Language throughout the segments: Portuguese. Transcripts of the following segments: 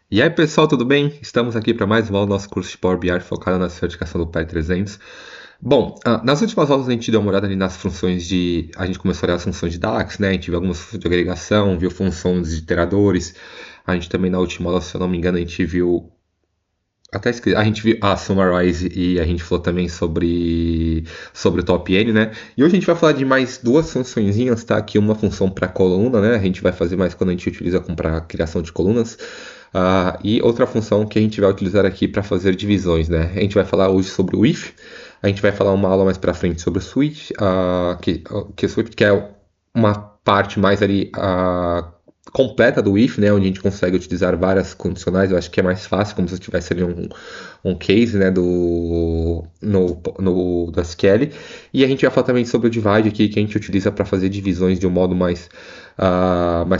E aí, pessoal, tudo bem? Estamos aqui para mais uma aula do nosso curso de Power BI focado na certificação do PAI 300. Bom, nas últimas aulas a gente deu uma olhada ali nas funções de... A gente começou a olhar as funções de DAX, né? A gente viu algumas funções de agregação, viu funções de iteradores. A gente também, na última aula, se eu não me engano, a gente viu... Até esqueci, a gente viu a Summarize e a gente falou também sobre o Top N, né? E hoje a gente vai falar de mais duas funçõezinhas, tá? Aqui uma função para coluna, né? A gente vai fazer mais quando a gente utiliza para criação de colunas. E outra função que a gente vai utilizar aqui para fazer divisões, né? A gente vai falar hoje sobre o if, a gente vai falar uma aula mais para frente sobre o switch, que é uma parte mais ali completa do if, né, onde a gente consegue utilizar várias condicionais. Eu acho que é mais fácil, como se tivesse ali um case, né, do SQL. E a gente vai falar também sobre o divide aqui, que a gente utiliza para fazer divisões de um modo mais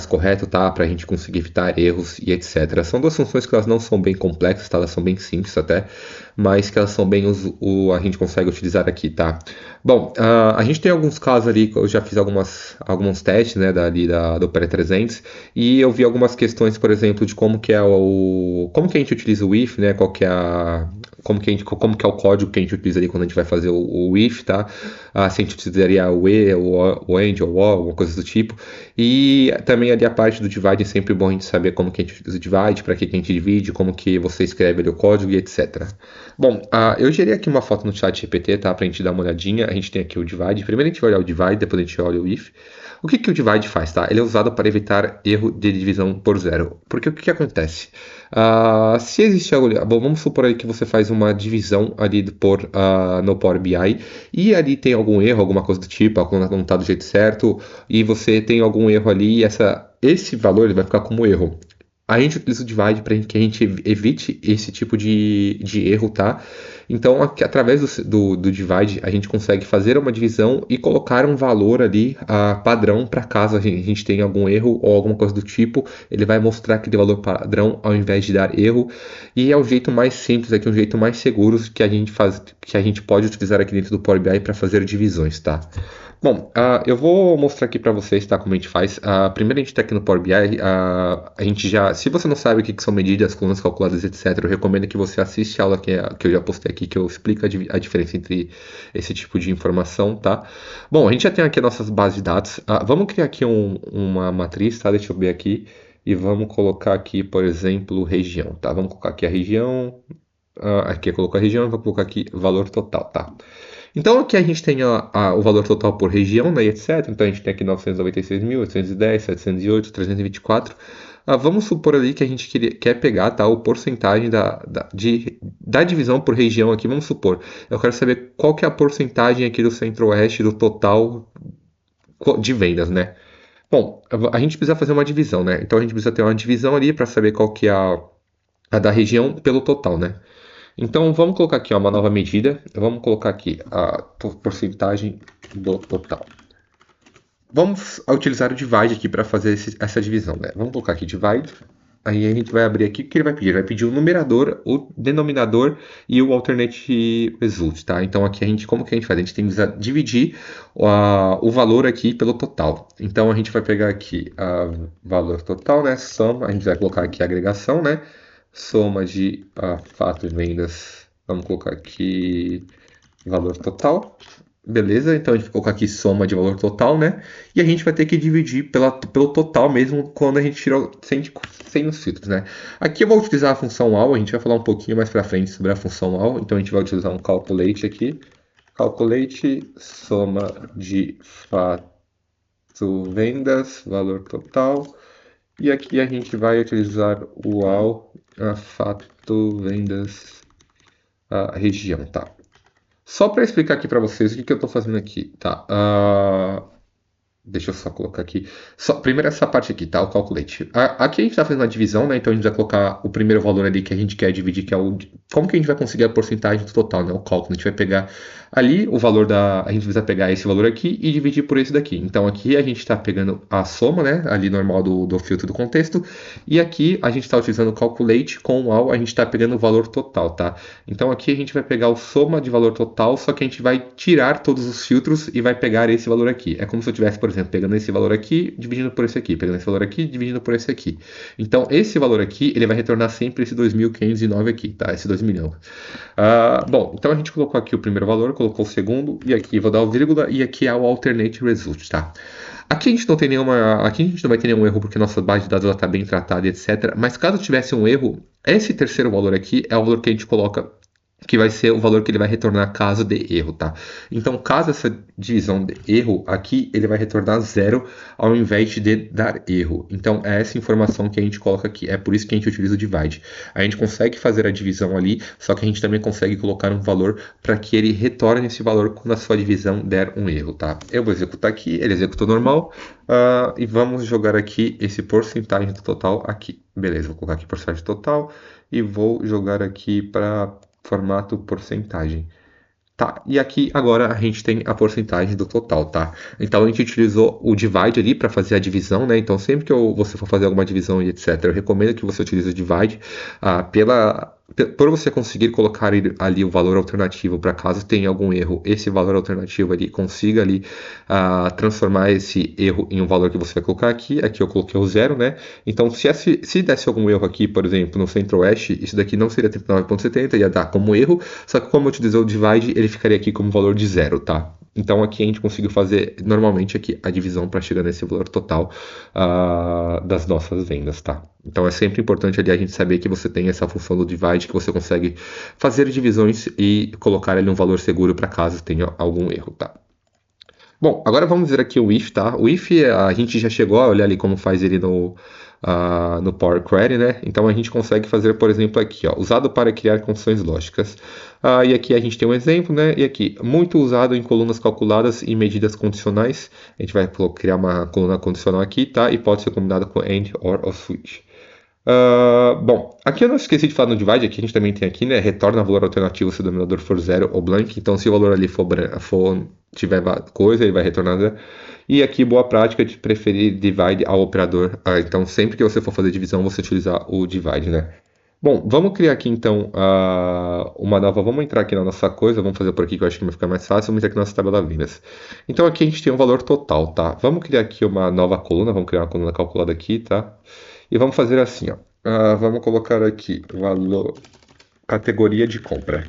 correto, tá? Para a gente conseguir evitar erros e etc. São duas funções que elas não são bem complexas, tá? Elas são bem simples até, mas que elas são bem a gente consegue utilizar aqui, tá? Bom, a gente tem alguns casos ali, eu já fiz alguns testes, né, do Pré-300, e eu vi algumas questões, por exemplo, de como que a gente utiliza o if, né, como que é o código que a gente utiliza ali quando a gente vai fazer o if, tá? Se a gente utilizaria o e, o and, ou o, alguma coisa do tipo. E também ali a parte do divide, é sempre bom a gente saber como que a gente utiliza o divide, para que a gente divide, como que você escreve ali o código e etc. Bom, eu gerei aqui uma foto no chat GPT, tá? Pra gente dar uma olhadinha. A gente tem aqui o divide. Primeiro a gente vai olhar o divide, depois a gente olha o if. O que o divide faz, tá? Ele é usado para evitar erro de divisão por zero. Porque o que acontece? Se existe algo... Bom, vamos supor aí que você faz uma divisão ali no Power BI e ali tem algum erro, alguma coisa do tipo, a coluna não está do jeito certo e você tem algum erro ali e esse valor ele vai ficar como erro. A gente utiliza o divide para que a gente evite esse tipo de erro, tá? Então, através do divide, a gente consegue fazer uma divisão e colocar um valor ali padrão para caso a gente tenha algum erro ou alguma coisa do tipo. Ele vai mostrar aquele valor padrão ao invés de dar erro. E é o jeito mais simples aqui, um jeito mais seguro que a gente pode utilizar aqui dentro do Power BI para fazer divisões, tá? Bom, eu vou mostrar aqui para vocês, tá, como a gente faz. Primeiro a gente está aqui no Power BI, a gente já, se você não sabe o que são medidas, colunas calculadas, etc., eu recomendo que você assista a aula que eu já postei aqui, que eu explico a diferença entre esse tipo de informação, tá? Bom, a gente já tem aqui nossas bases de dados. Vamos criar aqui uma matriz, tá? Deixa eu ver aqui. E vamos colocar aqui, por exemplo, região, tá? Vamos colocar aqui a região. Aqui eu coloco a região e vou colocar aqui valor total, tá? Então aqui a gente tem o valor total por região, né, e etc. Então a gente tem aqui 996.810, 708, 324. Vamos supor ali que a gente quer pegar, tá, o porcentagem da divisão por região aqui. Vamos supor, eu quero saber qual que é a porcentagem aqui do Centro-Oeste do total de vendas, né? Bom, a gente precisa fazer uma divisão, né? Então a gente precisa ter uma divisão ali para saber qual que é a da região pelo total, né? Então vamos colocar aqui ó, uma nova medida. Vamos colocar aqui a porcentagem do total. Vamos utilizar o divide aqui para fazer essa divisão, né? Vamos colocar aqui divide. Aí a gente vai abrir aqui o que ele vai pedir. Ele vai pedir o numerador, o denominador e o alternate result, tá? Então aqui como que a gente faz? A gente tem que dividir o valor aqui pelo total. Então a gente vai pegar aqui valor total, né? Soma, a gente vai colocar aqui a agregação, né? Soma de fato e vendas. Vamos colocar aqui valor total. Beleza, então a gente vai colocar aqui soma de valor total, né? E a gente vai ter que dividir pelo total mesmo quando a gente tira sem os filtros, né? Aqui eu vou utilizar a função AL, a gente vai falar um pouquinho mais para frente sobre a função AL. Então a gente vai utilizar um calculate aqui. Calculate soma de fato vendas, valor total. E aqui a gente vai utilizar o AL, fato vendas, região, tá? Só para explicar aqui para vocês o que eu estou fazendo aqui, tá? Deixa eu só colocar aqui. Primeiro essa parte aqui, tá? O calculate. Aqui a gente está fazendo uma divisão, né? Então a gente vai colocar o primeiro valor ali que a gente quer dividir, que é como que a gente vai conseguir a porcentagem do total, né? O cálculo. A gente vai pegar Ali o valor a gente precisa pegar esse valor aqui e dividir por esse daqui. Então aqui a gente está pegando a soma, né, ali normal do filtro do contexto, e aqui a gente está utilizando o calculate com o all, a gente está pegando o valor total, tá? Então aqui a gente vai pegar o soma de valor total, só que a gente vai tirar todos os filtros e vai pegar esse valor aqui. É como se eu estivesse, por exemplo, pegando esse valor aqui, dividindo por esse aqui, pegando esse valor aqui, dividindo por esse aqui. Então esse valor aqui, ele vai retornar sempre esse 2.509 aqui, tá? Esse 2 milhões. Bom, então a gente colocou aqui o primeiro valor, colocou o segundo, e aqui vou dar o vírgula, e aqui é o alternate result, tá? Aqui a gente não tem aqui a gente não vai ter nenhum erro porque nossa base de dados está bem tratada, etc. Mas caso tivesse um erro, esse terceiro valor aqui é o valor que a gente coloca, que vai ser o valor que ele vai retornar caso de erro, tá? Então, caso essa divisão de erro aqui, ele vai retornar 0 ao invés de dar erro. Então, é essa informação que a gente coloca aqui. É por isso que a gente utiliza o divide. A gente consegue fazer a divisão ali, só que a gente também consegue colocar um valor para que ele retorne esse valor quando a sua divisão der um erro, tá? Eu vou executar aqui, ele executou normal, e vamos jogar aqui esse porcentagem do total aqui. Beleza, vou colocar aqui porcentagem total e vou jogar aqui para formato porcentagem. Tá, e aqui agora a gente tem a porcentagem do total, tá? Então a gente utilizou o divide ali para fazer a divisão, né? Então sempre que você for fazer alguma divisão e etc, eu recomendo que você utilize o divide por você conseguir colocar ali o valor alternativo para caso tenha algum erro, esse valor alternativo ali consiga ali transformar esse erro em um valor que você vai colocar aqui. Aqui eu coloquei o 0, né? Então se desse algum erro aqui, por exemplo, no Centro-Oeste, isso daqui não seria 39,70, ia dar como erro, só que como eu utilizei o divide, ele ficaria aqui como valor de 0, tá? Então aqui a gente conseguiu fazer normalmente aqui a divisão para chegar nesse valor total das nossas vendas, tá? Então é sempre importante ali a gente saber que você tem essa função do divide, que você consegue fazer divisões e colocar ali um valor seguro para caso tenha algum erro, tá? Bom, agora vamos ver aqui o if, tá? O if a gente já chegou a olhar ali como faz ele no Power Query, né? Então a gente consegue fazer, por exemplo, aqui, ó, usado para criar condições lógicas. E aqui a gente tem um exemplo, né? E aqui, muito usado em colunas calculadas e medidas condicionais. A gente vai criar uma coluna condicional aqui, tá? E pode ser combinado com AND, OR ou SWITch. Bom, aqui eu não esqueci de falar no divide, aqui a gente também tem aqui, né? Retorna valor alternativo se o denominador for 0 ou blank. Então, se o valor ali tiver coisa, ele vai retornar 0. E aqui, boa prática de preferir divide ao operador. Então, sempre que você for fazer divisão, você utilizar o divide, né? Bom, vamos criar aqui então uma nova. Vamos entrar aqui na nossa coisa, vamos fazer por aqui que eu acho que vai ficar mais fácil. Vamos entrar aqui na nossa tabela de vendas. Então aqui a gente tem um valor total, tá? Vamos criar aqui uma nova coluna, vamos criar uma coluna calculada aqui, tá? E vamos fazer assim, ó. Vamos colocar aqui valor, categoria de compra.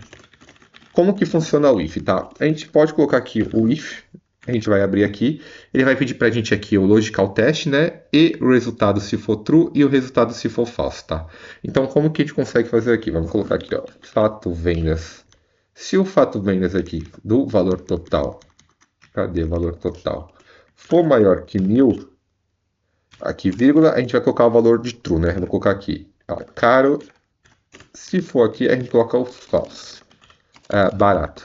Como que funciona o if, tá? A gente pode colocar aqui o if, a gente vai abrir aqui, ele vai pedir pra gente aqui o logical test, né? E o resultado se for true e o resultado se for false, tá? Então, como que a gente consegue fazer aqui? Vamos colocar aqui, ó, fato vendas. Se o fato vendas aqui do valor total, cadê o valor total? For maior que 1.000, aqui, vírgula, a gente vai colocar o valor de true, né? Vou colocar aqui, ó, caro. Se for aqui, a gente coloca o false, barato.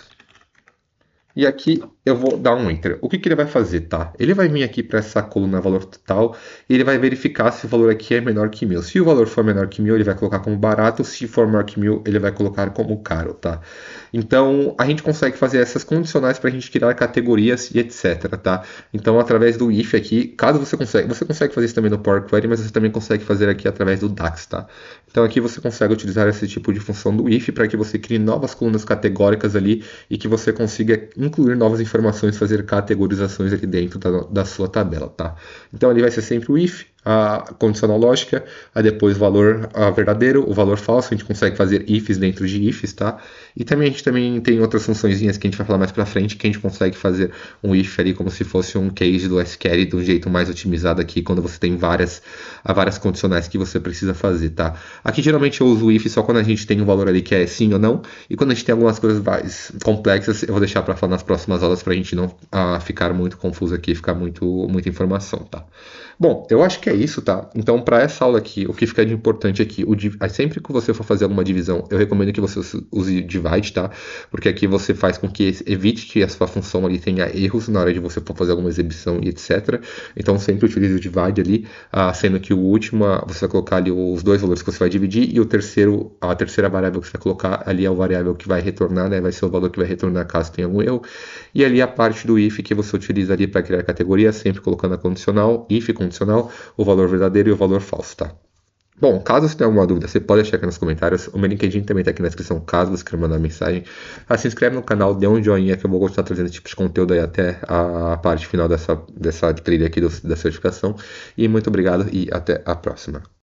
E aqui eu vou dar um enter. O que ele vai fazer, tá? Ele vai vir aqui para essa coluna valor total e ele vai verificar se o valor aqui é menor que 1.000. Se o valor for menor que 1.000, ele vai colocar como barato. Se for maior que 1.000, ele vai colocar como caro, tá? Então, a gente consegue fazer essas condicionais para a gente criar categorias e etc, tá? Então, através do if aqui, caso você consegue fazer isso também no Power Query, mas você também consegue fazer aqui através do DAX, tá? Então, aqui você consegue utilizar esse tipo de função do if para que você crie novas colunas categóricas ali e que você consiga incluir novas informações, fazer categorizações aqui dentro da sua tabela, tá? Então, ali vai ser sempre o if, a condicional lógica, depois o valor verdadeiro, o valor falso. A gente consegue fazer ifs dentro de ifs, tá? E também a gente também tem outras funçõezinhas que a gente vai falar mais pra frente, que a gente consegue fazer um if ali como se fosse um case do SQL de um jeito mais otimizado aqui, quando você tem várias condicionais que você precisa fazer, tá? Aqui geralmente eu uso o if só quando a gente tem um valor ali que é sim ou não, e quando a gente tem algumas coisas mais complexas, eu vou deixar para falar nas próximas aulas pra gente não ficar muito confuso aqui, ficar muita informação, tá? Bom, eu acho que é é isso, tá? Então, para essa aula aqui, o que fica de importante aqui, sempre que você for fazer alguma divisão, eu recomendo que você use divide, tá? Porque aqui você faz com que evite que a sua função ali tenha erros na hora de você for fazer alguma exibição e etc. Então, sempre utilize o divide ali, sendo que o último, você vai colocar ali os dois valores que você vai dividir e a terceira variável que você vai colocar ali é o variável que vai retornar, né? Vai ser o valor que vai retornar caso tenha algum erro. E ali a parte do if que você utiliza ali para criar a categoria, sempre colocando a condicional, if condicional, o valor verdadeiro e o valor falso, tá? Bom, caso você tenha alguma dúvida, você pode deixar aqui nos comentários. O meu LinkedIn também está aqui na descrição, caso você queira mandar mensagem. Se inscreve no canal, dê um joinha que eu vou continuar trazendo esse tipo de conteúdo aí até a parte final dessa trilha aqui da certificação. E muito obrigado e até a próxima.